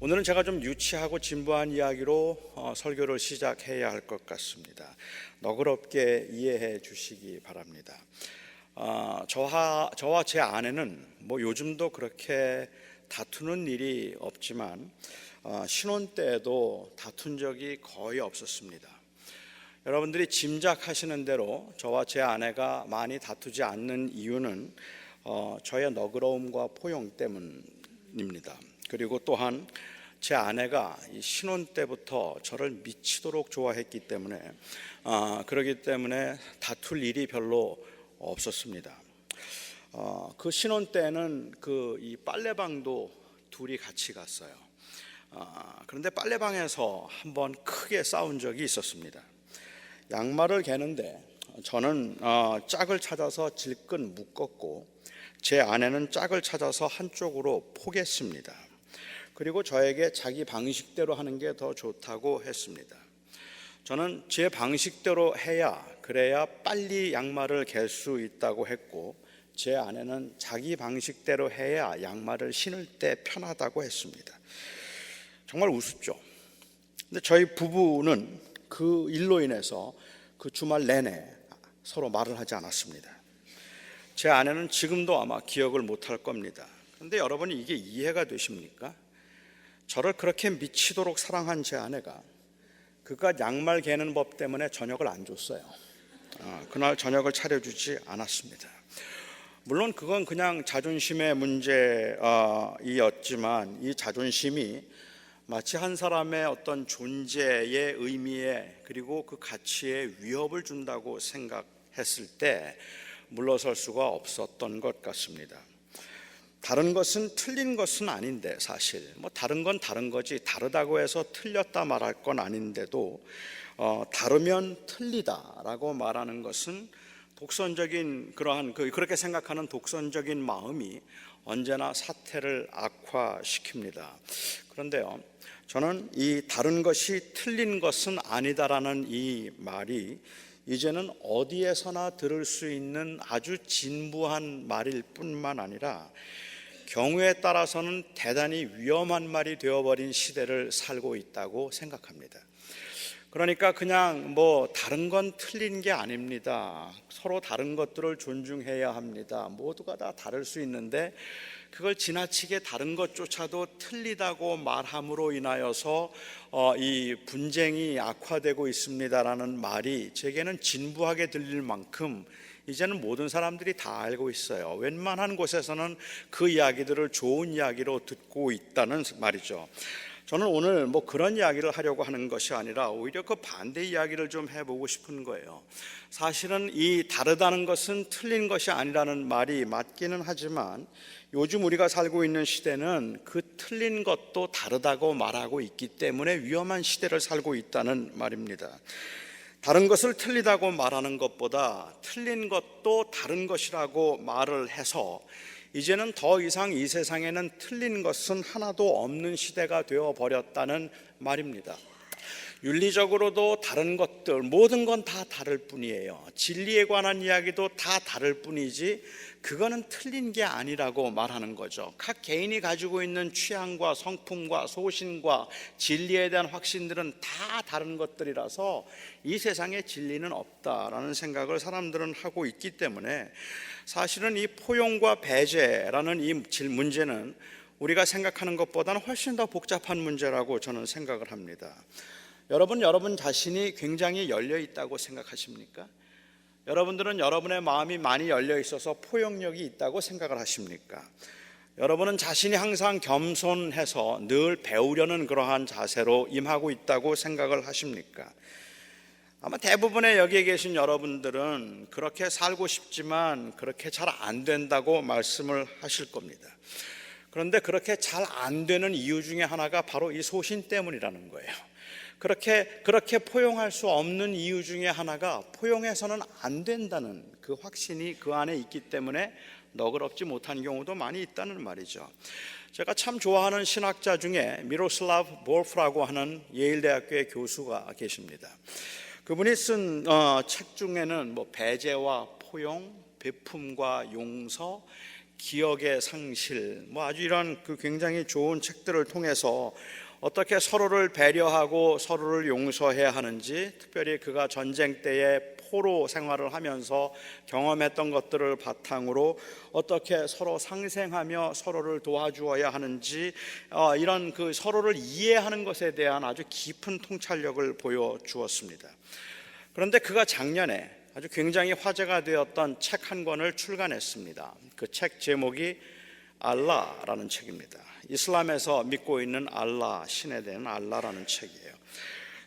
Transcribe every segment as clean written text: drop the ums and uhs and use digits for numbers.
오늘은 제가 좀 유치하고 진부한 이야기로 설교를 시작해야 할 것 같습니다. 너그럽게 이해해 주시기 바랍니다. 저와 제 아내는 요즘도 그렇게 다투는 일이 없지만 신혼 때에도 다툰 적이 거의 없었습니다. 여러분들이 짐작하시는 대로 저와 제 아내가 많이 다투지 않는 이유는 저의 너그러움과 포용 때문입니다. 그리고 또한 제 아내가 이 신혼 때부터 저를 미치도록 좋아했기 때문에 그러기 때문에 다툴 일이 별로 없었습니다. 그 신혼 때는 이 빨래방도 둘이 같이 갔어요. 그런데 빨래방에서 한번 크게 싸운 적이 있었습니다. 양말을 개는데 저는 짝을 찾아서 질끈 묶었고 제 아내는 짝을 찾아서 한쪽으로 포겠습니다. 그리고 저에게 자기 방식대로 하는 게 더 좋다고 했습니다. 저는 제 방식대로 그래야 빨리 양말을 갤 수 있다고 했고 제 아내는 자기 방식대로 해야 양말을 신을 때 편하다고 했습니다. 정말 우습죠. 근데 저희 부부는 그 일로 인해서 그 주말 내내 서로 말을 하지 않았습니다. 제 아내는 지금도 아마 기억을 못할 겁니다. 그런데 여러분이 이게 이해가 되십니까? 저를 그렇게 미치도록 사랑한 제 아내가 그깟 양말 개는 법 때문에 저녁을 안 줬어요. 그날 저녁을 차려주지 않았습니다. 물론 그건 그냥 자존심의 문제였지만 이 자존심이 마치 한 사람의 어떤 존재의 의미에 그리고 그 가치에 위협을 준다고 생각했을 때 물러설 수가 없었던 것 같습니다. 다른 것은 틀린 것은 아닌데 사실 다른 건 다른 거지 다르다고 해서 틀렸다 말할 건 아닌데도 다르면 틀리다라고 말하는 것은 독선적인 그렇게 생각하는 독선적인 마음이 언제나 사태를 악화시킵니다. 그런데요, 저는 이 다른 것이 틀린 것은 아니다라는 이 말이 이제는 어디에서나 들을 수 있는 아주 진부한 말일 뿐만 아니라 경우에 따라서는 대단히 위험한 말이 되어버린 시대를 살고 있다고 생각합니다. 그러니까 그냥 다른 건 틀린 게 아닙니다. 서로 다른 것들을 존중해야 합니다. 모두가 다 다를 수 있는데 그걸 지나치게 다른 것조차도 틀리다고 말함으로 인하여서 이 분쟁이 악화되고 있습니다라는 말이 제게는 진부하게 들릴 만큼 이제는 모든 사람들이 다 알고 있어요. 웬만한 곳에서는 그 이야기들을 좋은 이야기로 듣고 있다는 말이죠. 저는 오늘 그런 이야기를 하려고 하는 것이 아니라 오히려 그 반대 이야기를 좀 해보고 싶은 거예요. 사실은 이 다르다는 것은 틀린 것이 아니라는 말이 맞기는 하지만 요즘 우리가 살고 있는 시대는 그 틀린 것도 다르다고 말하고 있기 때문에 위험한 시대를 살고 있다는 말입니다. 다른 것을 틀리다고 말하는 것보다 틀린 것도 다른 것이라고 말을 해서 이제는 더 이상 이 세상에는 틀린 것은 하나도 없는 시대가 되어버렸다는 말입니다. 윤리적으로도 다른 것들 모든 건 다 다를 뿐이에요. 진리에 관한 이야기도 다 다를 뿐이지 그거는 틀린 게 아니라고 말하는 거죠. 각 개인이 가지고 있는 취향과 성품과 소신과 진리에 대한 확신들은 다 다른 것들이라서 이 세상에 진리는 없다라는 생각을 사람들은 하고 있기 때문에 사실은 이 포용과 배제라는 이 문제는 우리가 생각하는 것보다는 훨씬 더 복잡한 문제라고 저는 생각을 합니다. 여러분 자신이 굉장히 열려 있다고 생각하십니까? 여러분들은 여러분의 마음이 많이 열려 있어서 포용력이 있다고 생각을 하십니까? 여러분은 자신이 항상 겸손해서 늘 배우려는 그러한 자세로 임하고 있다고 생각을 하십니까? 아마 대부분의 여기에 계신 여러분들은 그렇게 살고 싶지만 그렇게 잘 안 된다고 말씀을 하실 겁니다. 그런데 그렇게 잘 안 되는 이유 중에 하나가 바로 이 소신 때문이라는 거예요. 그렇게 포용할 수 없는 이유 중에 하나가 포용해서는 안 된다는 그 확신이 그 안에 있기 때문에 너그럽지 못한 경우도 많이 있다는 말이죠. 제가 참 좋아하는 신학자 중에 미로슬라브 볼프라고 하는 예일대학교의 교수가 계십니다. 그분이 쓴 책 중에는 배제와 포용, 베품과 용서, 기억의 상실, 아주 이런 그 굉장히 좋은 책들을 통해서 어떻게 서로를 배려하고 서로를 용서해야 하는지, 특별히 그가 전쟁 때에 포로 생활을 하면서 경험했던 것들을 바탕으로 어떻게 서로 상생하며 서로를 도와주어야 하는지, 이런 그 서로를 이해하는 것에 대한 아주 깊은 통찰력을 보여주었습니다. 그런데 그가 작년에 아주 굉장히 화제가 되었던 책 한 권을 출간했습니다. 그 책 제목이 알라라는 책입니다. 이슬람에서 믿고 있는 알라, 신에 대한 알라라는 책이에요.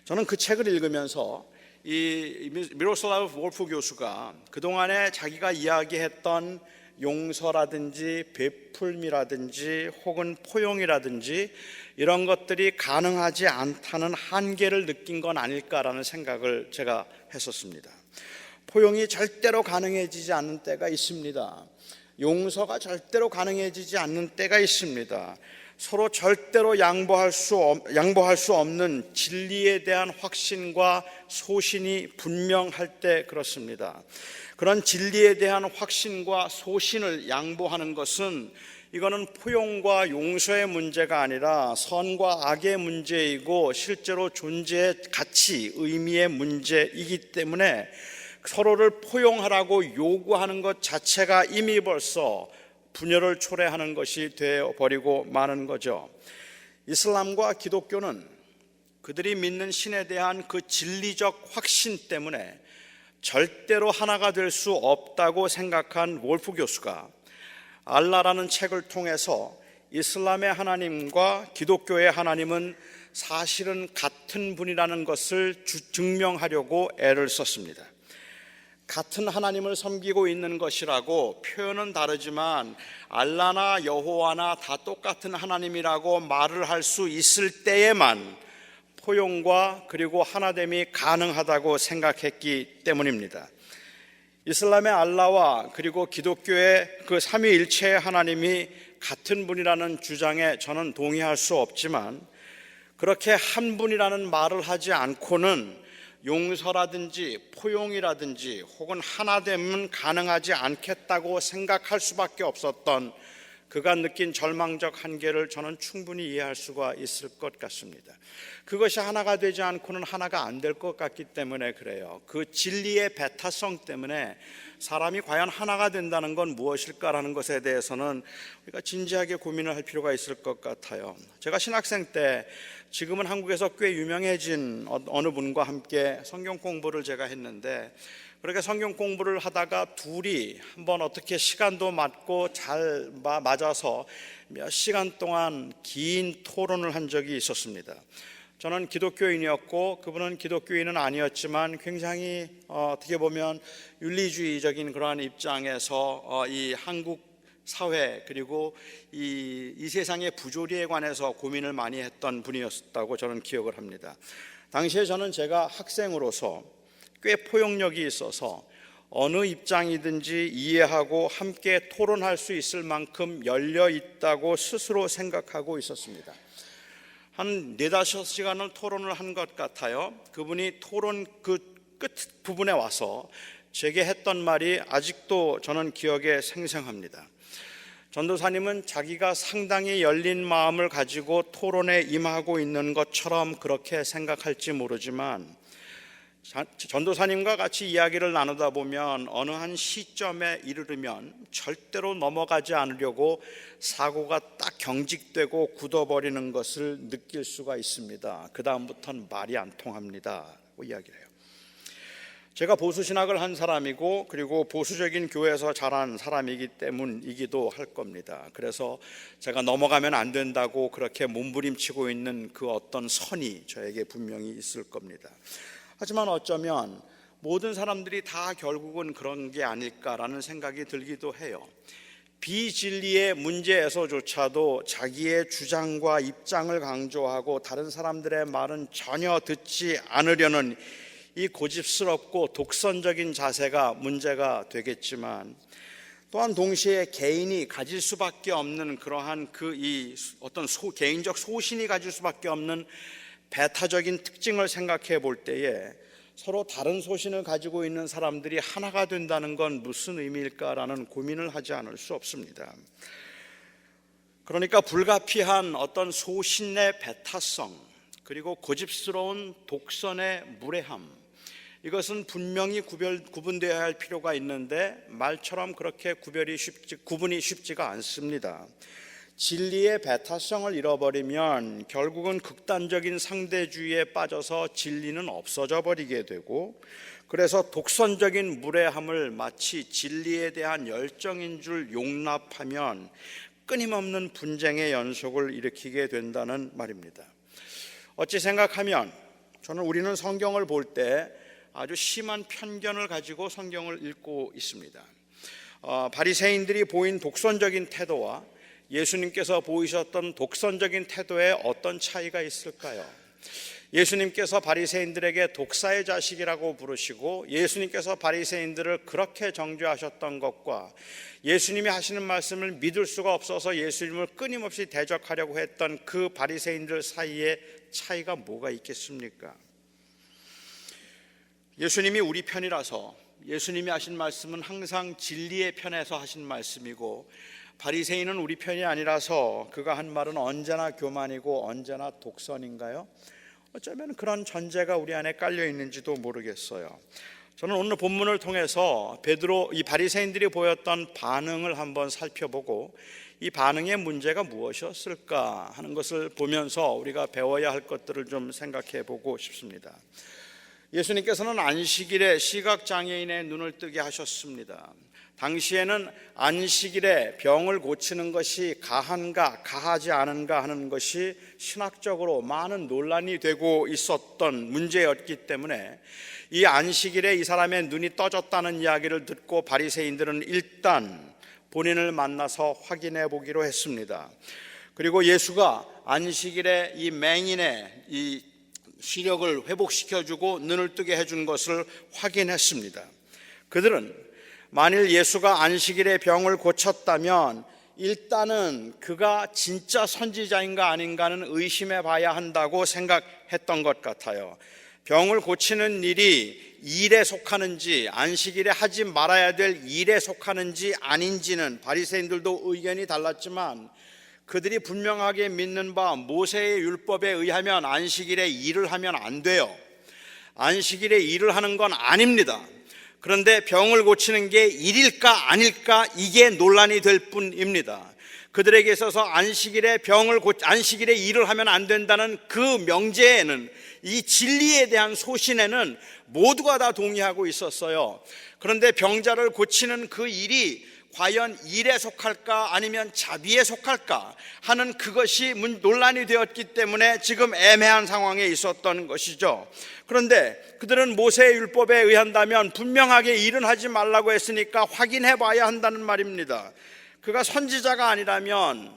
저는 그 책을 읽으면서 이 미로슬라브 월프 교수가 그동안에 자기가 이야기했던 용서라든지 베풀미라든지 혹은 포용이라든지 이런 것들이 가능하지 않다는 한계를 느낀 건 아닐까라는 생각을 제가 했었습니다. 포용이 절대로 가능해지지 않는 때가 있습니다. 용서가 절대로 가능해지지 않는 때가 있습니다. 서로 절대로 양보할 수 없는 진리에 대한 확신과 소신이 분명할 때 그렇습니다. 그런 진리에 대한 확신과 소신을 양보하는 것은 이거는 포용과 용서의 문제가 아니라 선과 악의 문제이고 실제로 존재의 가치, 의미의 문제이기 때문에 서로를 포용하라고 요구하는 것 자체가 이미 벌써 분열을 초래하는 것이 되어버리고 마는 거죠. 이슬람과 기독교는 그들이 믿는 신에 대한 그 진리적 확신 때문에 절대로 하나가 될 수 없다고 생각한 월프 교수가 알라라는 책을 통해서 이슬람의 하나님과 기독교의 하나님은 사실은 같은 분이라는 것을 증명하려고 애를 썼습니다. 같은 하나님을 섬기고 있는 것이라고 표현은 다르지만 알라나 여호와나 다 똑같은 하나님이라고 말을 할 수 있을 때에만 포용과 그리고 하나됨이 가능하다고 생각했기 때문입니다. 이슬람의 알라와 그리고 기독교의 그 삼위일체의 하나님이 같은 분이라는 주장에 저는 동의할 수 없지만 그렇게 한 분이라는 말을 하지 않고는 용서라든지 포용이라든지 혹은 하나됨은 가능하지 않겠다고 생각할 수밖에 없었던 그가 느낀 절망적 한계를 저는 충분히 이해할 수가 있을 것 같습니다. 그것이 하나가 되지 않고는 하나가 안 될 것 같기 때문에 그래요. 그 진리의 배타성 때문에 사람이 과연 하나가 된다는 건 무엇일까라는 것에 대해서는 우리가 진지하게 고민을 할 필요가 있을 것 같아요. 제가 신학생 때 지금은 한국에서 꽤 유명해진 어느 분과 함께 성경 공부를 제가 했는데 그렇게 성경 공부를 하다가 둘이 한번 어떻게 시간도 맞고 잘 맞아서 몇 시간 동안 긴 토론을 한 적이 있었습니다. 저는 기독교인이었고 그분은 기독교인은 아니었지만 굉장히 어떻게 보면 윤리주의적인 그러한 입장에서 이 한국 사회 그리고 이 세상의 부조리에 관해서 고민을 많이 했던 분이었다고 저는 기억을 합니다. 당시에 저는 제가 학생으로서 꽤 포용력이 있어서 어느 입장이든지 이해하고 함께 토론할 수 있을 만큼 열려 있다고 스스로 생각하고 있었습니다. 한 4-5시간을 토론을 한 것 같아요. 그분이 토론 그 끝 부분에 와서 제게 했던 말이 아직도 저는 기억에 생생합니다. 전도사님은 자기가 상당히 열린 마음을 가지고 토론에 임하고 있는 것처럼 그렇게 생각할지 모르지만 전도사님과 같이 이야기를 나누다 보면 어느 한 시점에 이르르면 절대로 넘어가지 않으려고 사고가 딱 경직되고 굳어버리는 것을 느낄 수가 있습니다. 그 다음부터는 말이 안 통합니다 라고 이야기를 해요. 제가 보수신학을 한 사람이고 그리고 보수적인 교회에서 자란 사람이기 때문이기도 할 겁니다. 그래서 제가 넘어가면 안 된다고 그렇게 몸부림치고 있는 그 어떤 선이 저에게 분명히 있을 겁니다. 하지만 어쩌면 모든 사람들이 다 결국은 그런 게 아닐까라는 생각이 들기도 해요. 비진리의 문제에서조차도 자기의 주장과 입장을 강조하고 다른 사람들의 말은 전혀 듣지 않으려는 이 고집스럽고 독선적인 자세가 문제가 되겠지만 또한 동시에 개인이 가질 수밖에 없는 그러한 어떤 개인적 소신이 가질 수밖에 없는 배타적인 특징을 생각해 볼 때에 서로 다른 소신을 가지고 있는 사람들이 하나가 된다는 건 무슨 의미일까라는 고민을 하지 않을 수 없습니다. 그러니까 불가피한 어떤 소신의 배타성, 그리고 고집스러운 독선의 무례함, 이것은 분명히 구분되어야 할 필요가 있는데 말처럼 그렇게 구분이 쉽지가 않습니다. 진리의 배타성을 잃어버리면 결국은 극단적인 상대주의에 빠져서 진리는 없어져 버리게 되고, 그래서 독선적인 무례함을 마치 진리에 대한 열정인 줄 용납하면 끊임없는 분쟁의 연속을 일으키게 된다는 말입니다. 어찌 생각하면 우리는 성경을 볼 때 아주 심한 편견을 가지고 성경을 읽고 있습니다. 바리새인들이 보인 독선적인 태도와 예수님께서 보이셨던 독선적인 태도에 어떤 차이가 있을까요? 예수님께서 바리새인들에게 독사의 자식이라고 부르시고 예수님께서 바리새인들을 그렇게 정죄하셨던 것과 예수님이 하시는 말씀을 믿을 수가 없어서 예수님을 끊임없이 대적하려고 했던 그 바리새인들 사이에 차이가 뭐가 있겠습니까? 예수님이 우리 편이라서 예수님이 하신 말씀은 항상 진리의 편에서 하신 말씀이고, 바리새인은 우리 편이 아니라서 그가 한 말은 언제나 교만이고 언제나 독선인가요? 어쩌면 그런 전제가 우리 안에 깔려 있는지도 모르겠어요. 저는 오늘 본문을 통해서 이 바리새인들이 보였던 반응을 한번 살펴보고 이 반응의 문제가 무엇이었을까 하는 것을 보면서 우리가 배워야 할 것들을 좀 생각해 보고 싶습니다. 예수님께서는 안식일에 시각장애인의 눈을 뜨게 하셨습니다. 당시에는 안식일에 병을 고치는 것이 가한가 가하지 않은가 하는 것이 신학적으로 많은 논란이 되고 있었던 문제였기 때문에 이 안식일에 이 사람의 눈이 떠졌다는 이야기를 듣고 바리새인들은 일단 본인을 만나서 확인해 보기로 했습니다. 그리고 예수가 안식일에 이 맹인의 이 시력을 회복시켜주고 눈을 뜨게 해준 것을 확인했습니다. 그들은 만일 예수가 안식일에 병을 고쳤다면 일단은 그가 진짜 선지자인가 아닌가는 의심해 봐야 한다고 생각했던 것 같아요. 병을 고치는 일이 일에 속하는지 안식일에 하지 말아야 될 일에 속하는지 아닌지는 바리새인들도 의견이 달랐지만 그들이 분명하게 믿는 바 모세의 율법에 의하면 안식일에 일을 하면 안 돼요. 안식일에 일을 하는 건 아닙니다. 그런데 병을 고치는 게 일일까 아닐까 이게 논란이 될 뿐입니다. 그들에게 있어서 안식일에 일을 하면 안 된다는 그 명제에는, 이 진리에 대한 소신에는 모두가 다 동의하고 있었어요. 그런데 병자를 고치는 그 일이 과연 일에 속할까 아니면 자비에 속할까 하는 그것이 논란이 되었기 때문에 지금 애매한 상황에 있었던 것이죠. 그런데 그들은 모세의 율법에 의한다면 분명하게 일은 하지 말라고 했으니까 확인해 봐야 한다는 말입니다. 그가 선지자가 아니라면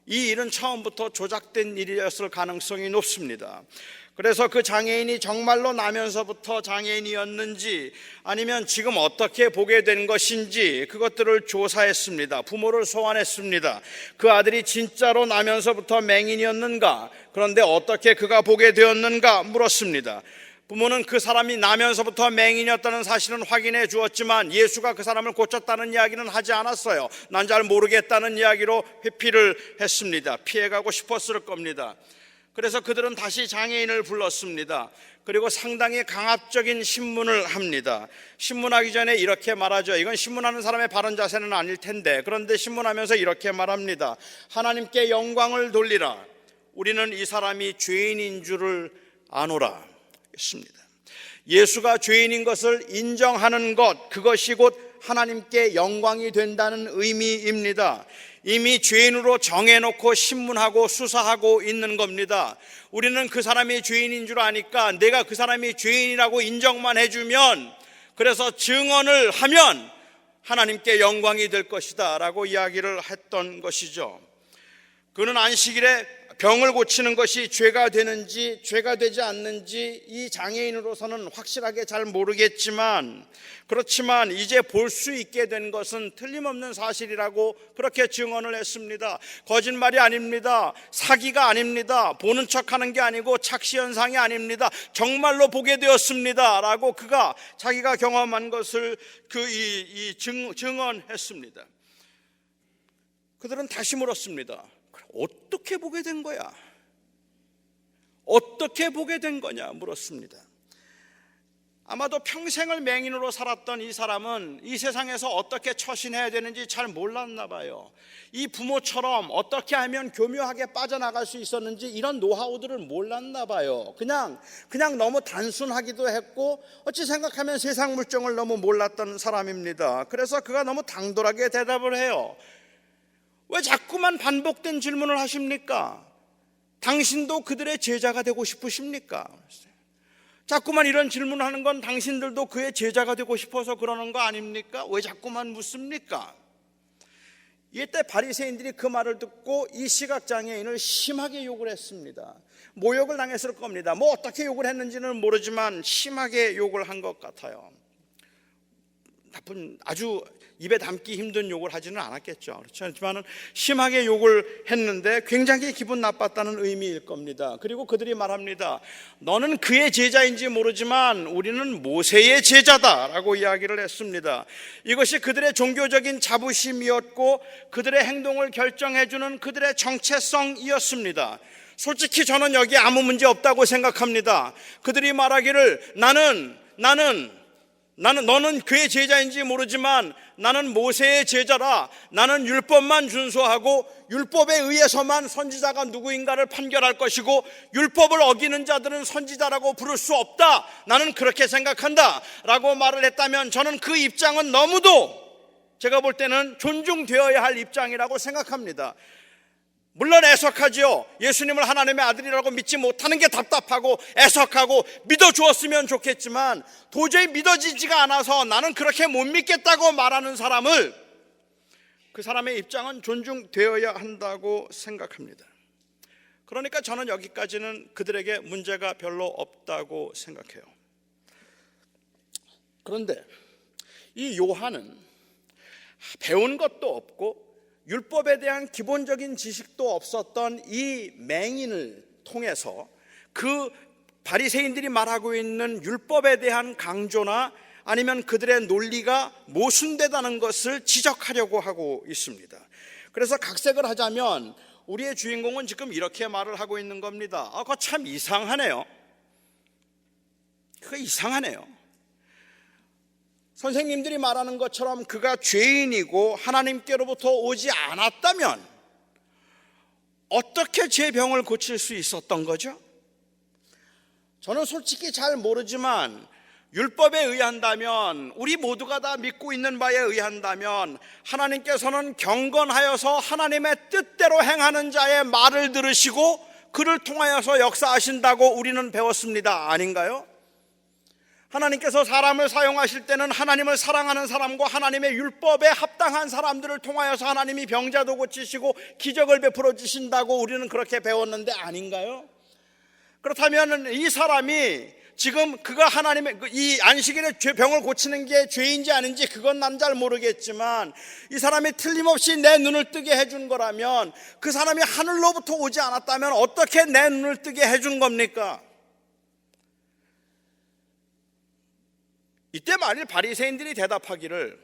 이 일은 처음부터 조작된 일이었을 가능성이 높습니다. 그래서 그 장애인이 정말로 나면서부터 장애인이었는지 아니면 지금 어떻게 보게 된 것인지 그것들을 조사했습니다. 부모를 소환했습니다. 그 아들이 진짜로 나면서부터 맹인이었는가, 그런데 어떻게 그가 보게 되었는가 물었습니다. 부모는 그 사람이 나면서부터 맹인이었다는 사실은 확인해 주었지만 예수가 그 사람을 고쳤다는 이야기는 하지 않았어요. 난 잘 모르겠다는 이야기로 회피를 했습니다. 피해가고 싶었을 겁니다. 그래서 그들은 다시 장애인을 불렀습니다. 그리고 상당히 강압적인 신문을 합니다. 신문하기 전에 이렇게 말하죠. 이건 신문하는 사람의 바른 자세는 아닐 텐데, 그런데 신문하면서 이렇게 말합니다. 하나님께 영광을 돌리라. 우리는 이 사람이 죄인인 줄을 아노라 했습니다. 예수가 죄인인 것을 인정하는 것, 그것이 곧 하나님께 영광이 된다는 의미입니다. 이미 죄인으로 정해놓고 신문하고 수사하고 있는 겁니다. 우리는 그 사람이 죄인인 줄 아니까 내가 그 사람이 죄인이라고 인정만 해주면, 그래서 증언을 하면 하나님께 영광이 될 것이다 라고 이야기를 했던 것이죠. 그는 안식일에 병을 고치는 것이 죄가 되는지 죄가 되지 않는지 이 장애인으로서는 확실하게 잘 모르겠지만, 그렇지만 이제 볼 수 있게 된 것은 틀림없는 사실이라고 그렇게 증언을 했습니다. 거짓말이 아닙니다. 사기가 아닙니다. 보는 척하는 게 아니고 착시현상이 아닙니다. 정말로 보게 되었습니다 라고 그가 자기가 경험한 것을 증언했습니다. 그들은 다시 물었습니다. 어떻게 보게 된 거야? 어떻게 보게 된 거냐 물었습니다. 아마도 평생을 맹인으로 살았던 이 사람은 이 세상에서 어떻게 처신해야 되는지 잘 몰랐나 봐요. 이 부모처럼 어떻게 하면 교묘하게 빠져나갈 수 있었는지 이런 노하우들을 몰랐나 봐요. 그냥 너무 단순하기도 했고, 어찌 생각하면 세상 물정을 너무 몰랐던 사람입니다. 그래서 그가 너무 당돌하게 대답을 해요. 왜 자꾸만 반복된 질문을 하십니까? 당신도 그들의 제자가 되고 싶으십니까? 자꾸만 이런 질문을 하는 건 당신들도 그의 제자가 되고 싶어서 그러는 거 아닙니까? 왜 자꾸만 묻습니까? 이때 바리새인들이 그 말을 듣고 이 시각장애인을 심하게 욕을 했습니다. 모욕을 당했을 겁니다. 뭐 어떻게 욕을 했는지는 모르지만 심하게 욕을 한 것 같아요. 나쁜, 아주 입에 담기 힘든 욕을 하지는 않았겠죠. 그렇지 않지만 심하게 욕을 했는데 굉장히 기분 나빴다는 의미일 겁니다. 그리고 그들이 말합니다. 너는 그의 제자인지 모르지만 우리는 모세의 제자다라고 이야기를 했습니다. 이것이 그들의 종교적인 자부심이었고 그들의 행동을 결정해주는 그들의 정체성이었습니다. 솔직히 저는 여기 아무 문제 없다고 생각합니다. 그들이 말하기를 너는 그의 제자인지 모르지만 나는 모세의 제자라, 나는 율법만 준수하고 율법에 의해서만 선지자가 누구인가를 판결할 것이고 율법을 어기는 자들은 선지자라고 부를 수 없다, 나는 그렇게 생각한다 라고 말을 했다면 저는 그 입장은 너무도 제가 볼 때는 존중되어야 할 입장이라고 생각합니다. 물론 애석하죠. 예수님을 하나님의 아들이라고 믿지 못하는 게 답답하고 애석하고 믿어주었으면 좋겠지만 도저히 믿어지지가 않아서 나는 그렇게 못 믿겠다고 말하는 사람을, 그 사람의 입장은 존중되어야 한다고 생각합니다. 그러니까 저는 여기까지는 그들에게 문제가 별로 없다고 생각해요. 그런데 이 요한은 배운 것도 없고 율법에 대한 기본적인 지식도 없었던 이 맹인을 통해서 그 바리새인들이 말하고 있는 율법에 대한 강조나 아니면 그들의 논리가 모순되다는 것을 지적하려고 하고 있습니다. 그래서 각색을 하자면 우리의 주인공은 지금 이렇게 말을 하고 있는 겁니다. 그거 참 이상하네요. 그거 이상하네요. 선생님들이 말하는 것처럼 그가 죄인이고 하나님께로부터 오지 않았다면 어떻게 제 병을 고칠 수 있었던 거죠? 저는 솔직히 잘 모르지만 율법에 의한다면, 우리 모두가 다 믿고 있는 바에 의한다면 하나님께서는 경건하여서 하나님의 뜻대로 행하는 자의 말을 들으시고 그를 통하여서 역사하신다고 우리는 배웠습니다. 아닌가요? 하나님께서 사람을 사용하실 때는 하나님을 사랑하는 사람과 하나님의 율법에 합당한 사람들을 통하여서 하나님이 병자도 고치시고 기적을 베풀어 주신다고 우리는 그렇게 배웠는데 아닌가요? 그렇다면 이 사람이 지금 그가 하나님의 이 안식일에 병을 고치는 게 죄인지 아닌지 그건 난 잘 모르겠지만 이 사람이 틀림없이 내 눈을 뜨게 해준 거라면, 그 사람이 하늘로부터 오지 않았다면 어떻게 내 눈을 뜨게 해준 겁니까? 이때 만일 바리새인들이 대답하기를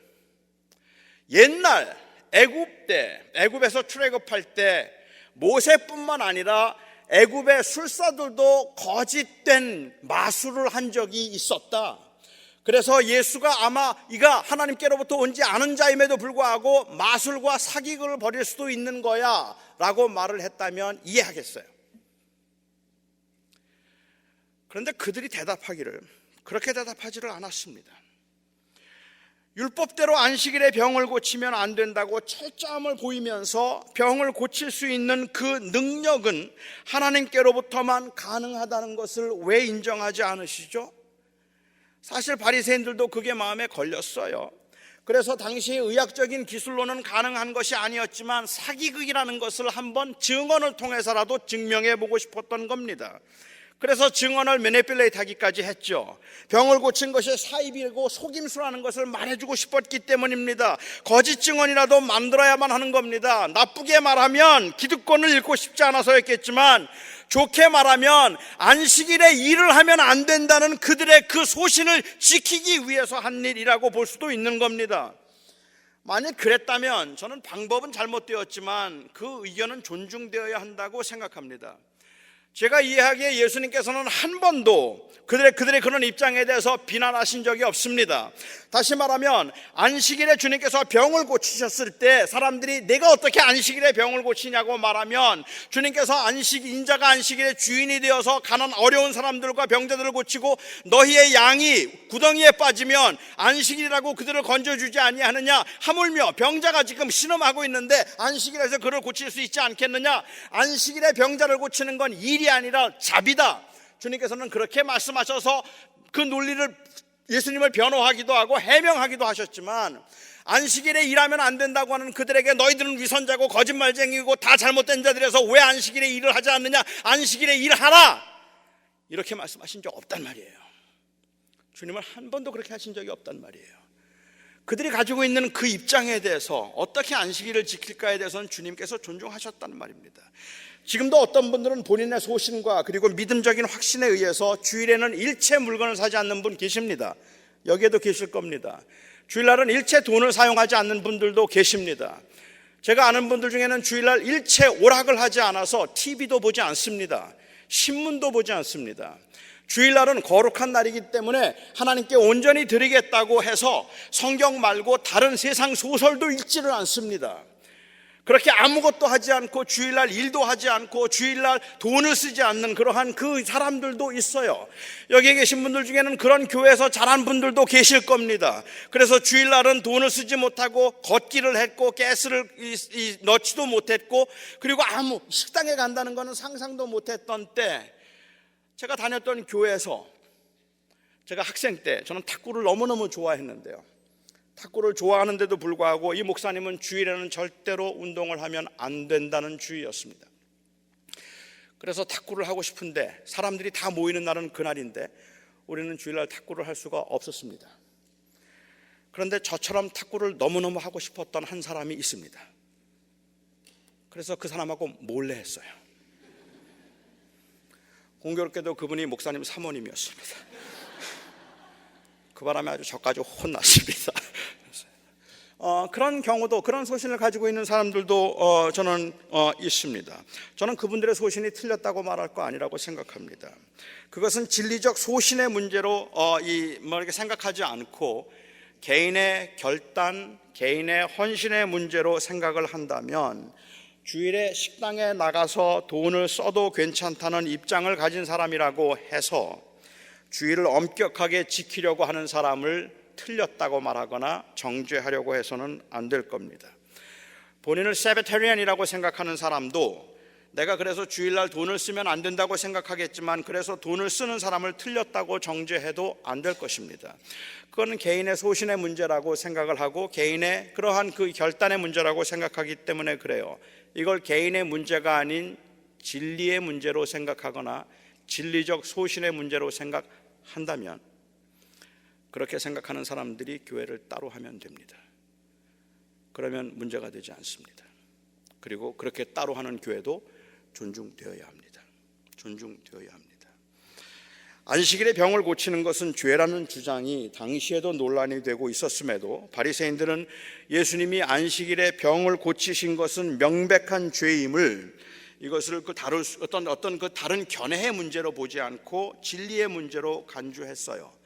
옛날 애굽에서 출애굽할 때 모세뿐만 아니라 애굽의 술사들도 거짓된 마술을 한 적이 있었다. 그래서 예수가 아마 이가 하나님께로부터 온지 않은 자임에도 불구하고 마술과 사기극을 벌일 수도 있는 거야 라고 말을 했다면 이해하겠어요. 그런데 그들이 대답하기를 그렇게 대답하지를 않았습니다. 율법대로 안식일에 병을 고치면 안 된다고 철저함을 보이면서 병을 고칠 수 있는 그 능력은 하나님께로부터만 가능하다는 것을 왜 인정하지 않으시죠? 사실 바리새인들도 그게 마음에 걸렸어요. 그래서 당시의 의학적인 기술로는 가능한 것이 아니었지만 사기극이라는 것을 한번 증언을 통해서라도 증명해 보고 싶었던 겁니다. 그래서 증언을 매니플레이트 하기까지 했죠. 병을 고친 것이 사입이고 속임수라는 것을 말해주고 싶었기 때문입니다. 거짓 증언이라도 만들어야만 하는 겁니다. 나쁘게 말하면 기득권을 잃고 싶지 않아서였겠지만, 좋게 말하면 안식일에 일을 하면 안 된다는 그들의 그 소신을 지키기 위해서 한 일이라고 볼 수도 있는 겁니다. 만약 그랬다면 저는 방법은 잘못되었지만 그 의견은 존중되어야 한다고 생각합니다. 제가 이해하기에 예수님께서는 한 번도 그들의 그런 입장에 대해서 비난하신 적이 없습니다. 다시 말하면 안식일에 주님께서 병을 고치셨을 때 사람들이 내가 어떻게 안식일에 병을 고치냐고 말하면, 주님께서 인자가 안식일의 주인이 되어서 가난 어려운 사람들과 병자들을 고치고 너희의 양이 구덩이에 빠지면 안식일이라고 그들을 건져주지 아니하느냐, 하물며 병자가 지금 신음하고 있는데 안식일에서 그를 고칠 수 있지 않겠느냐, 안식일에 병자를 고치는 건 일이 아니라 잡이다. 주님께서는 그렇게 말씀하셔서 그 논리를, 예수님을 변호하기도 하고 해명하기도 하셨지만, 안식일에 일하면 안 된다고 하는 그들에게 너희들은 위선자고 거짓말쟁이고 다 잘못된 자들에서 왜 안식일에 일을 하지 않느냐, 안식일에 일하라, 이렇게 말씀하신 적 없단 말이에요. 주님은 한 번도 그렇게 하신 적이 없단 말이에요. 그들이 가지고 있는 그 입장에 대해서 어떻게 안식일을 지킬까에 대해서는 주님께서 존중하셨다는 말입니다. 지금도 어떤 분들은 본인의 소신과 그리고 믿음적인 확신에 의해서 주일에는 일체 물건을 사지 않는 분 계십니다. 여기에도 계실 겁니다. 주일날은 일체 돈을 사용하지 않는 분들도 계십니다. 제가 아는 분들 중에는 주일날 일체 오락을 하지 않아서 TV도 보지 않습니다. 신문도 보지 않습니다. 주일날은 거룩한 날이기 때문에 하나님께 온전히 드리겠다고 해서 성경 말고 다른 세상 소설도 읽지를 않습니다. 그렇게 아무것도 하지 않고 주일날 일도 하지 않고 주일날 돈을 쓰지 않는 그러한 그 사람들도 있어요. 여기에 계신 분들 중에는 그런 교회에서 자란 분들도 계실 겁니다. 그래서 주일날은 돈을 쓰지 못하고 걷기를 했고 가스를 넣지도 못했고, 그리고 아무 식당에 간다는 것은 상상도 못했던 때, 제가 다녔던 교회에서 제가 학생 때 저는 탁구를 너무너무 좋아했는데요, 탁구를 좋아하는데도 불구하고 이 목사님은 주일에는 절대로 운동을 하면 안 된다는 주의였습니다. 그래서 탁구를 하고 싶은데 사람들이 다 모이는 날은 그날인데 우리는 주일날 탁구를 할 수가 없었습니다. 그런데 저처럼 탁구를 너무너무 하고 싶었던 한 사람이 있습니다. 그래서 그 사람하고 몰래 했어요. 공교롭게도 그분이 목사님 사모님이었습니다. 그 바람에 아주 저까지 혼났습니다. 그런 경우도, 그런 소신을 가지고 있는 사람들도 저는 있습니다. 저는 그분들의 소신이 틀렸다고 말할 거 아니라고 생각합니다. 그것은 진리적 소신의 문제로 이렇게 생각하지 않고 개인의 결단, 개인의 헌신의 문제로 생각을 한다면, 주일에 식당에 나가서 돈을 써도 괜찮다는 입장을 가진 사람이라고 해서 주일을 엄격하게 지키려고 하는 사람을 틀렸다고 말하거나 정죄하려고 해서는 안 될 겁니다. 본인을 세베테리안이라고 생각하는 사람도 내가 그래서 주일날 돈을 쓰면 안 된다고 생각하겠지만, 그래서 돈을 쓰는 사람을 틀렸다고 정죄해도 안 될 것입니다. 그거는 개인의 소신의 문제라고 생각을 하고 개인의 그러한 그 결단의 문제라고 생각하기 때문에 그래요. 이걸 개인의 문제가 아닌 진리의 문제로 생각하거나 진리적 소신의 문제로 생각한다면, 그렇게 생각하는 사람들이 교회를 따로 하면 됩니다. 그러면 문제가 되지 않습니다. 그리고 그렇게 따로 하는 교회도 존중되어야 합니다. 존중되어야 합니다. 안식일에 병을 고치는 것은 죄라는 주장이 당시에도 논란이 되고 있었음에도 바리새인들은 예수님이 안식일에 병을 고치신 것은 명백한 죄임을, 이것을 어떤 그 다른 견해의 문제로 보지 않고 진리의 문제로 간주했어요.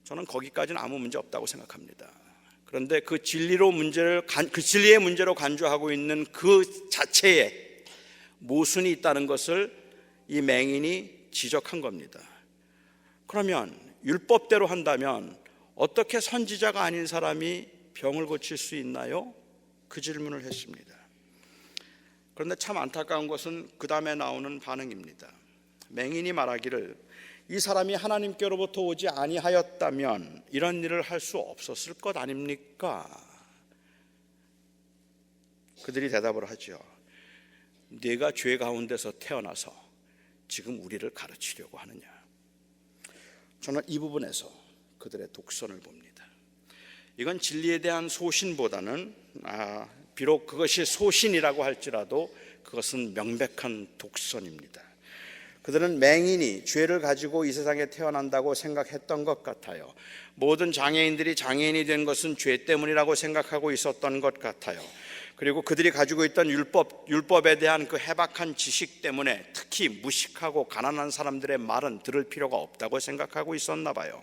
저는 거기까지는 아무 문제 없다고 생각합니다. 그런데 그 진리의 문제로 간주하고 있는 그 자체에 모순이 있다는 것을 이 맹인이 지적한 겁니다. 그러면 율법대로 한다면 어떻게 선지자가 아닌 사람이 병을 고칠 수 있나요? 그 질문을 했습니다. 그런데 참 안타까운 것은 그 다음에 나오는 반응입니다. 맹인이 말하기를 이 사람이 하나님께로부터 오지 아니하였다면 이런 일을 할 수 없었을 것 아닙니까? 그들이 대답을 하죠. 네가 죄 가운데서 태어나서 지금 우리를 가르치려고 하느냐? 저는 이 부분에서 그들의 독선을 봅니다. 이건 진리에 대한 소신보다는 비록 그것이 소신이라고 할지라도 그것은 명백한 독선입니다. 그들은 맹인이 죄를 가지고 이 세상에 태어난다고 생각했던 것 같아요. 모든 장애인들이 장애인이 된 것은 죄 때문이라고 생각하고 있었던 것 같아요. 그리고 그들이 가지고 있던 율법에 대한 그 해박한 지식 때문에 특히 무식하고 가난한 사람들의 말은 들을 필요가 없다고 생각하고 있었나 봐요.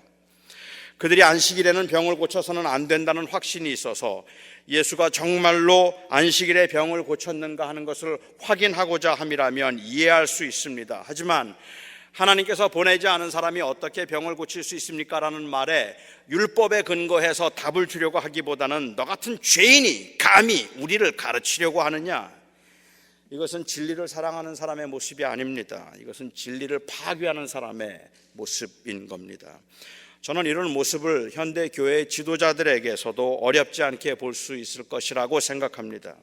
그들이 안식일에는 병을 고쳐서는 안 된다는 확신이 있어서 예수가 정말로 안식일에 병을 고쳤는가 하는 것을 확인하고자 함이라면 이해할 수 있습니다. 하지만 하나님께서 보내지 않은 사람이 어떻게 병을 고칠 수 있습니까? 라는 말에 율법에 근거해서 답을 주려고 하기보다는 너 같은 죄인이 감히 우리를 가르치려고 하느냐? 이것은 진리를 사랑하는 사람의 모습이 아닙니다. 이것은 진리를 파괴하는 사람의 모습인 겁니다. 저는 이런 모습을 현대 교회 지도자들에게서도 어렵지 않게 볼 수 있을 것이라고 생각합니다.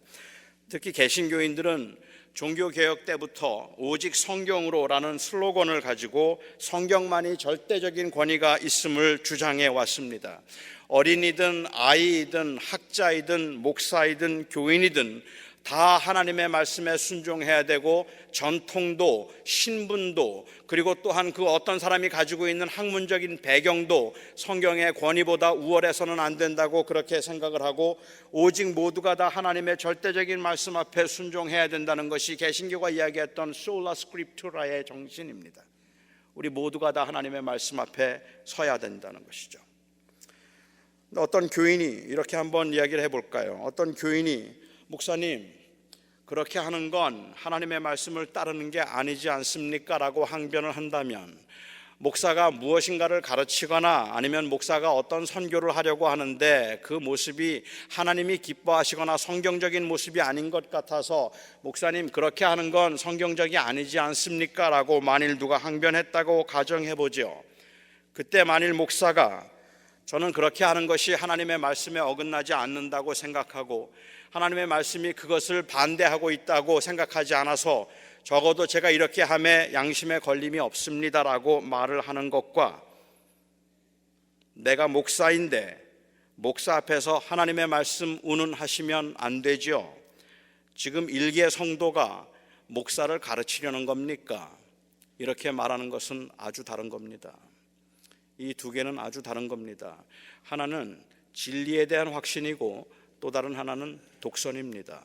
특히 개신교인들은 종교개혁 때부터 오직 성경으로라는 슬로건을 가지고 성경만이 절대적인 권위가 있음을 주장해 왔습니다. 어린이든 아이이든 학자이든 목사이든 교인이든 다 하나님의 말씀에 순종해야 되고 전통도 신분도 그리고 또한 그 어떤 사람이 가지고 있는 학문적인 배경도 성경의 권위보다 우월해서는 안 된다고 그렇게 생각을 하고 오직 모두가 다 하나님의 절대적인 말씀 앞에 순종해야 된다는 것이 개신교가 이야기했던 소라 스크립투라의 정신입니다. 우리 모두가 다 하나님의 말씀 앞에 서야 된다는 것이죠. 어떤 교인이 이렇게 한번 이야기를 해볼까요? 어떤 교인이 목사님, 그렇게 하는 건 하나님의 말씀을 따르는 게 아니지 않습니까? 라고 항변을 한다면 목사가 무엇인가를 가르치거나 아니면 목사가 어떤 선교를 하려고 하는데 그 모습이 하나님이 기뻐하시거나 성경적인 모습이 아닌 것 같아서 목사님, 그렇게 하는 건 성경적이 아니지 않습니까? 라고 만일 누가 항변했다고 가정해보죠. 그때 만일 목사가 저는 그렇게 하는 것이 하나님의 말씀에 어긋나지 않는다고 생각하고 하나님의 말씀이 그것을 반대하고 있다고 생각하지 않아서 적어도 제가 이렇게 함에 양심에 걸림이 없습니다라고 말을 하는 것과 내가 목사인데 목사 앞에서 하나님의 말씀 운운하시면 안 되죠. 지금 일개 성도가 목사를 가르치려는 겁니까? 이렇게 말하는 것은 아주 다른 겁니다. 이 두 개는 아주 다른 겁니다. 하나는 진리에 대한 확신이고 또 다른 하나는 독선입니다.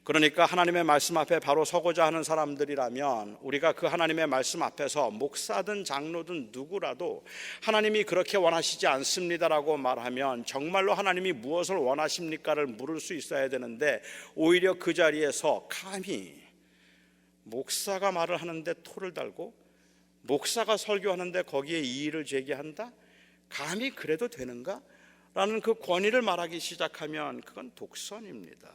그러니까 하나님의 말씀 앞에 바로 서고자 하는 사람들이라면 우리가 그 하나님의 말씀 앞에서 목사든 장로든 누구라도 하나님이 그렇게 원하시지 않습니다라고 말하면 정말로 하나님이 무엇을 원하십니까를 물을 수 있어야 되는데 오히려 그 자리에서 감히 목사가 말을 하는데 토를 달고 목사가 설교하는데 거기에 이의를 제기한다? 감히 그래도 되는가? 라는 그 권위를 말하기 시작하면 그건 독선입니다.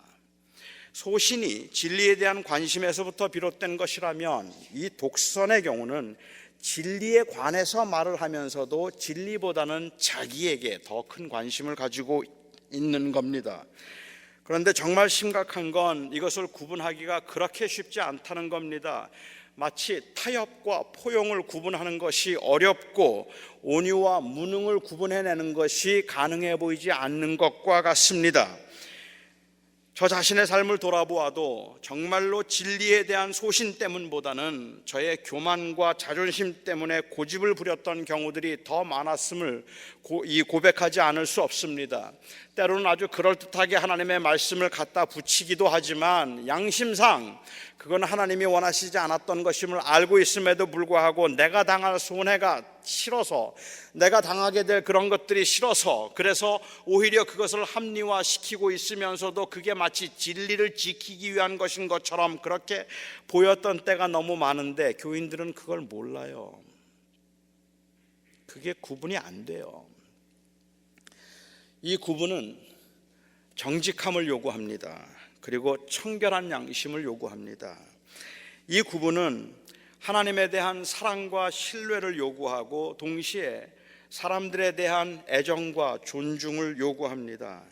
소신이 진리에 대한 관심에서부터 비롯된 것이라면 이 독선의 경우는 진리에 관해서 말을 하면서도 진리보다는 자기에게 더 큰 관심을 가지고 있는 겁니다. 그런데 정말 심각한 건 이것을 구분하기가 그렇게 쉽지 않다는 겁니다. 마치 타협과 포용을 구분하는 것이 어렵고 온유와 무능을 구분해내는 것이 가능해 보이지 않는 것과 같습니다. 저 자신의 삶을 돌아보아도 정말로 진리에 대한 소신 때문보다는 저의 교만과 자존심 때문에 고집을 부렸던 경우들이 더 많았음을 고백하지 않을 수 없습니다. 때로는 아주 그럴듯하게 하나님의 말씀을 갖다 붙이기도 하지만 양심상 그건 하나님이 원하시지 않았던 것임을 알고 있음에도 불구하고 내가 당할 손해가 싫어서 내가 당하게 될 그런 것들이 싫어서 그래서 오히려 그것을 합리화시키고 있으면서도 그게 마치 진리를 지키기 위한 것인 것처럼 그렇게 보였던 때가 너무 많은데 교인들은 그걸 몰라요. 그게 구분이 안 돼요. 이 구분은 정직함을 요구합니다. 그리고 청결한 양심을 요구합니다. 이 구분은 하나님에 대한 사랑과 신뢰를 요구하고 동시에 사람들에 대한 애정과 존중을 요구합니다.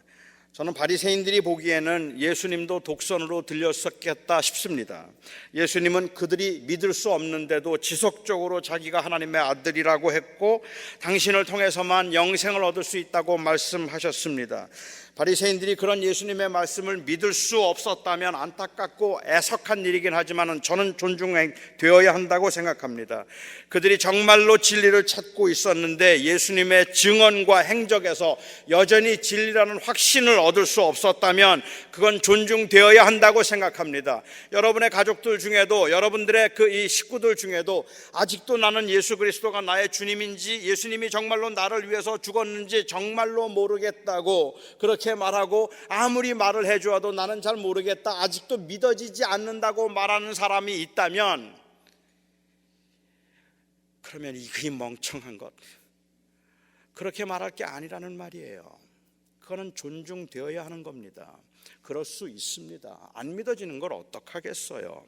저는 바리새인들이 보기에는 예수님도 독선으로 들렸었겠다 싶습니다. 예수님은 그들이 믿을 수 없는데도 지속적으로 자기가 하나님의 아들이라고 했고 당신을 통해서만 영생을 얻을 수 있다고 말씀하셨습니다. 바리새인들이 그런 예수님의 말씀을 믿을 수 없었다면 안타깝고 애석한 일이긴 하지만 저는 존중되어야 한다고 생각합니다. 그들이 정말로 진리를 찾고 있었는데 예수님의 증언과 행적에서 여전히 진리라는 확신을 얻을 수 없었다면 그건 존중되어야 한다고 생각합니다. 여러분의 가족들 중에도 여러분들의 이 식구들 중에도 아직도 나는 예수 그리스도가 나의 주님인지 예수님이 정말로 나를 위해서 죽었는지 정말로 모르겠다고 그렇게 말하고 아무리 말을 해주어도 나는 잘 모르겠다 아직도 믿어지지 않는다고 말하는 사람이 있다면 그러면 이 멍청한 것 그렇게 말할 게 아니라는 말이에요. 그거는 존중되어야 하는 겁니다. 그럴 수 있습니다. 안 믿어지는 걸 어떡하겠어요.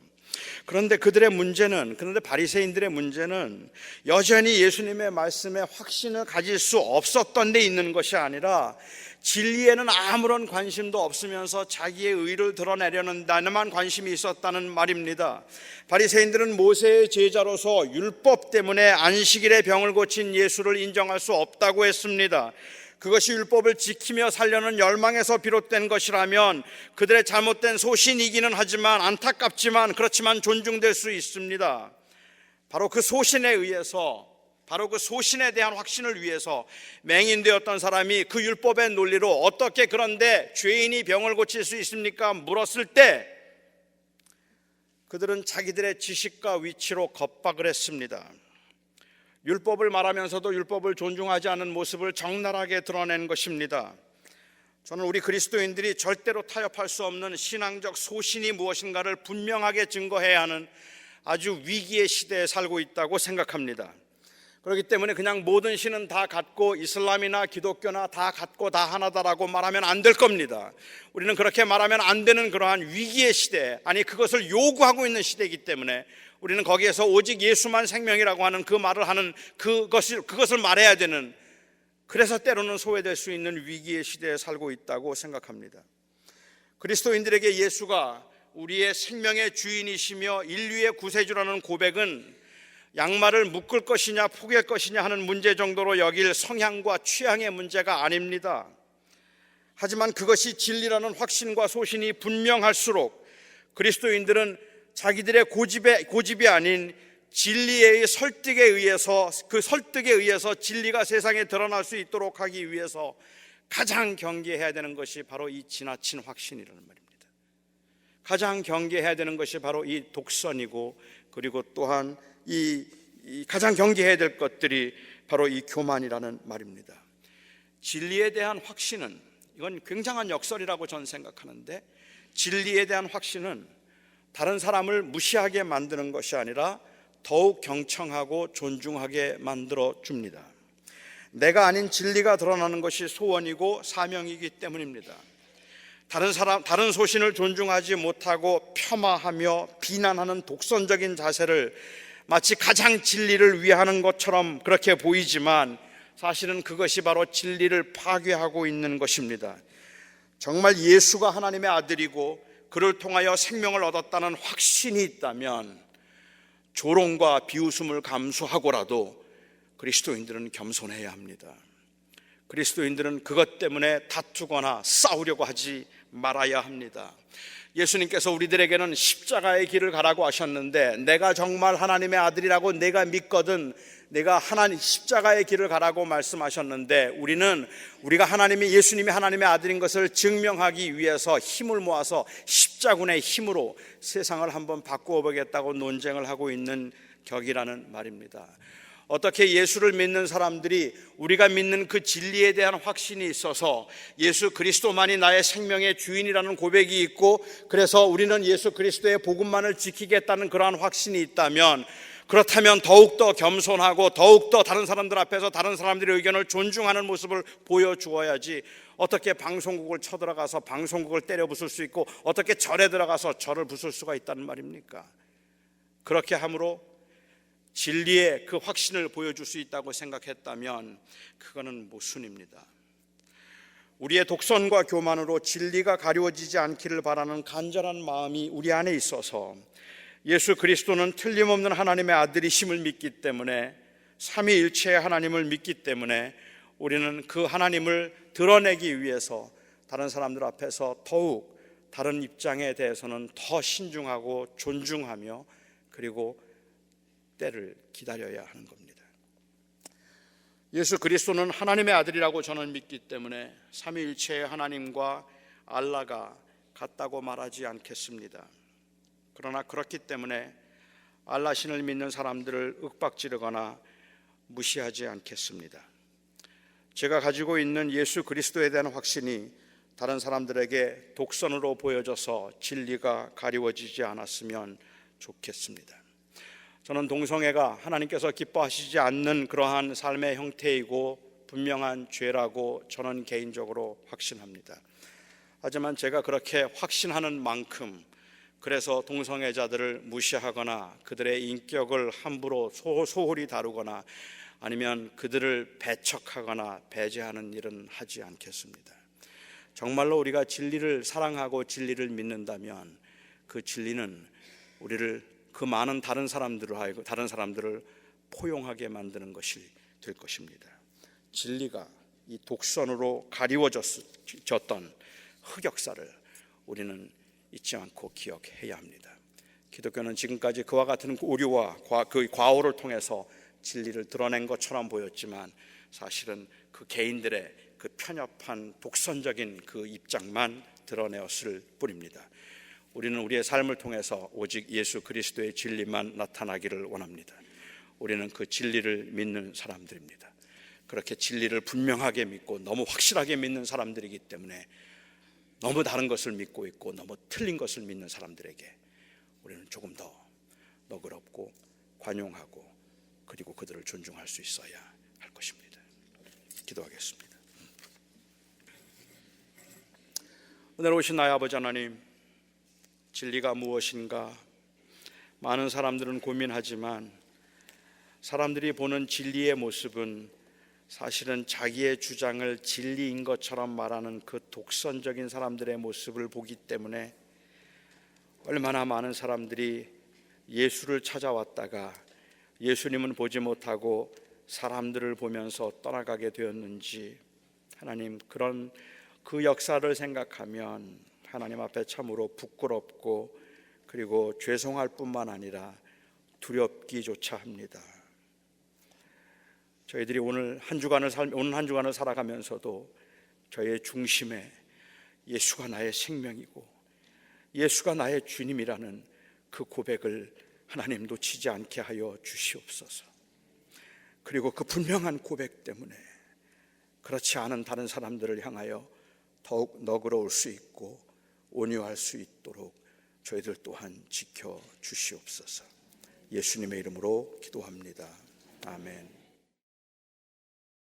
그런데 그런데 바리새인들의 문제는 여전히 예수님의 말씀에 확신을 가질 수 없었던 데 있는 것이 아니라 진리에는 아무런 관심도 없으면서 자기의 의를 드러내려는 데만 관심이 있었다는 말입니다. 바리새인들은 모세의 제자로서 율법 때문에 안식일에 병을 고친 예수를 인정할 수 없다고 했습니다. 그것이 율법을 지키며 살려는 열망에서 비롯된 것이라면 그들의 잘못된 소신이기는 하지만 안타깝지만 그렇지만 존중될 수 있습니다. 바로 그 소신에 의해서 바로 그 소신에 대한 확신을 위해서 맹인되었던 사람이 그 율법의 논리로 어떻게 그런데 죄인이 병을 고칠 수 있습니까? 물었을 때 그들은 자기들의 지식과 위치로 겁박을 했습니다. 율법을 말하면서도 율법을 존중하지 않은 모습을 적나라하게 드러낸 것입니다. 저는 우리 그리스도인들이 절대로 타협할 수 없는 신앙적 소신이 무엇인가를 분명하게 증거해야 하는 아주 위기의 시대에 살고 있다고 생각합니다. 그렇기 때문에 그냥 모든 신은 다 같고 이슬람이나 기독교나 다 같고 다 하나다라고 말하면 안 될 겁니다. 우리는 그렇게 말하면 안 되는 그러한 위기의 시대, 아니 그것을 요구하고 있는 시대이기 때문에 우리는 거기에서 오직 예수만 생명이라고 하는 그 말을 하는 그것을 말해야 되는, 그래서 때로는 소외될 수 있는 위기의 시대에 살고 있다고 생각합니다. 그리스도인들에게 예수가 우리의 생명의 주인이시며 인류의 구세주라는 고백은 양말을 묶을 것이냐 포기할 것이냐 하는 문제 정도로 여길 성향과 취향의 문제가 아닙니다. 하지만 그것이 진리라는 확신과 소신이 분명할수록 그리스도인들은 자기들의 고집이 아닌 진리의 설득에 의해서, 그 설득에 의해서 진리가 세상에 드러날 수 있도록 하기 위해서 가장 경계해야 되는 것이 바로 이 지나친 확신이라는 말입니다. 가장 경계해야 되는 것이 바로 이 독선이고, 그리고 또한 이 가장 경계해야 될 것들이 바로 이 교만이라는 말입니다. 진리에 대한 확신은, 이건 굉장한 역설이라고 저는 생각하는데, 진리에 대한 확신은 다른 사람을 무시하게 만드는 것이 아니라 더욱 경청하고 존중하게 만들어 줍니다. 내가 아닌 진리가 드러나는 것이 소원이고 사명이기 때문입니다. 다른 소신을 존중하지 못하고 폄하하며 비난하는 독선적인 자세를 마치 가장 진리를 위하는 것처럼 그렇게 보이지만 사실은 그것이 바로 진리를 파괴하고 있는 것입니다. 정말 예수가 하나님의 아들이고 그를 통하여 생명을 얻었다는 확신이 있다면 조롱과 비웃음을 감수하고라도 그리스도인들은 겸손해야 합니다. 그리스도인들은 그것 때문에 다투거나 싸우려고 하지 말아야 합니다. 예수님께서 우리들에게는 십자가의 길을 가라고 하셨는데, 내가 정말 하나님의 아들이라고 내가 믿거든 내가 십자가의 길을 가라고 말씀하셨는데, 우리가 예수님이 하나님의 아들인 것을 증명하기 위해서 힘을 모아서 십자군의 힘으로 세상을 한번 바꾸어 보겠다고 논쟁을 하고 있는 격이라는 말입니다. 어떻게 예수를 믿는 사람들이 우리가 믿는 그 진리에 대한 확신이 있어서 예수 그리스도만이 나의 생명의 주인이라는 고백이 있고, 그래서 우리는 예수 그리스도의 복음만을 지키겠다는 그러한 확신이 있다면, 그렇다면 더욱더 겸손하고 더욱더 다른 사람들 앞에서 다른 사람들의 의견을 존중하는 모습을 보여주어야지, 어떻게 방송국을 쳐들어가서 방송국을 때려 부술 수 있고 어떻게 절에 들어가서 절을 부술 수가 있다는 말입니까? 그렇게 함으로 진리의 그 확신을 보여줄 수 있다고 생각했다면 그거는 모순입니다. 우리의 독선과 교만으로 진리가 가리워지지 않기를 바라는 간절한 마음이 우리 안에 있어서 예수 그리스도는 틀림없는 하나님의 아들이심을 믿기 때문에, 삼위일체의 하나님을 믿기 때문에 우리는 그 하나님을 드러내기 위해서 다른 사람들 앞에서 더욱 다른 입장에 대해서는 더 신중하고 존중하며 그리고 때를 기다려야 하는 겁니다. 예수 그리스도는 하나님의 아들이라고 저는 믿기 때문에 삼위일체의 하나님과 알라가 같다고 말하지 않겠습니다. 그러나 그렇기 때문에 알라신을 믿는 사람들을 윽박지르거나 무시하지 않겠습니다. 제가 가지고 있는 예수 그리스도에 대한 확신이 다른 사람들에게 독선으로 보여져서 진리가 가리워지지 않았으면 좋겠습니다. 저는 동성애가 하나님께서 기뻐하시지 않는 그러한 삶의 형태이고 분명한 죄라고 저는 개인적으로 확신합니다. 하지만 제가 그렇게 확신하는 만큼 그래서 동성애자들을 무시하거나 그들의 인격을 함부로 소홀히 다루거나 아니면 그들을 배척하거나 배제하는 일은 하지 않겠습니다. 정말로 우리가 진리를 사랑하고 진리를 믿는다면 그 진리는 우리를 그 많은 다른 사람들을 포용하게 만드는 것이 될 것입니다. 진리가 이 독선으로 가리워졌던 흑역사를 우리는 잊지 않고 기억해야 합니다. 기독교는 지금까지 그와 같은 오류와 그 과오를 통해서 진리를 드러낸 것처럼 보였지만 사실은 그 개인들의 그 편협한 독선적인 그 입장만 드러내었을 뿐입니다. 우리는 우리의 삶을 통해서 오직 예수 그리스도의 진리만 나타나기를 원합니다. 우리는 그 진리를 믿는 사람들입니다. 그렇게 진리를 분명하게 믿고 너무 확실하게 믿는 사람들이기 때문에 너무 다른 것을 믿고 있고 너무 틀린 것을 믿는 사람들에게 우리는 조금 더 너그럽고 관용하고 그리고 그들을 존중할 수 있어야 할 것입니다. 기도하겠습니다. 오늘 오신 나의 아버지 하나님, 진리가 무엇인가 많은 사람들은 고민하지만 사람들이 보는 진리의 모습은 사실은 자기의 주장을 진리인 것처럼 말하는 그 독선적인 사람들의 모습을 보기 때문에 얼마나 많은 사람들이 예수를 찾아왔다가 예수님은 보지 못하고 사람들을 보면서 떠나가게 되었는지, 하나님, 그런 그 역사를 생각하면 하나님 앞에 참으로 부끄럽고 그리고 죄송할 뿐만 아니라 두렵기조차 합니다. 저희들이 오늘 한 주간을 살아가면서도 저희의 중심에 예수가 나의 생명이고 예수가 나의 주님이라는 그 고백을 하나님 놓치지 않게 하여 주시옵소서. 그리고 그 분명한 고백 때문에 그렇지 않은 다른 사람들을 향하여 더욱 너그러울 수 있고 온유할 수 있도록 저희들 또한 지켜 주시옵소서. 예수님의 이름으로 기도합니다. 아멘.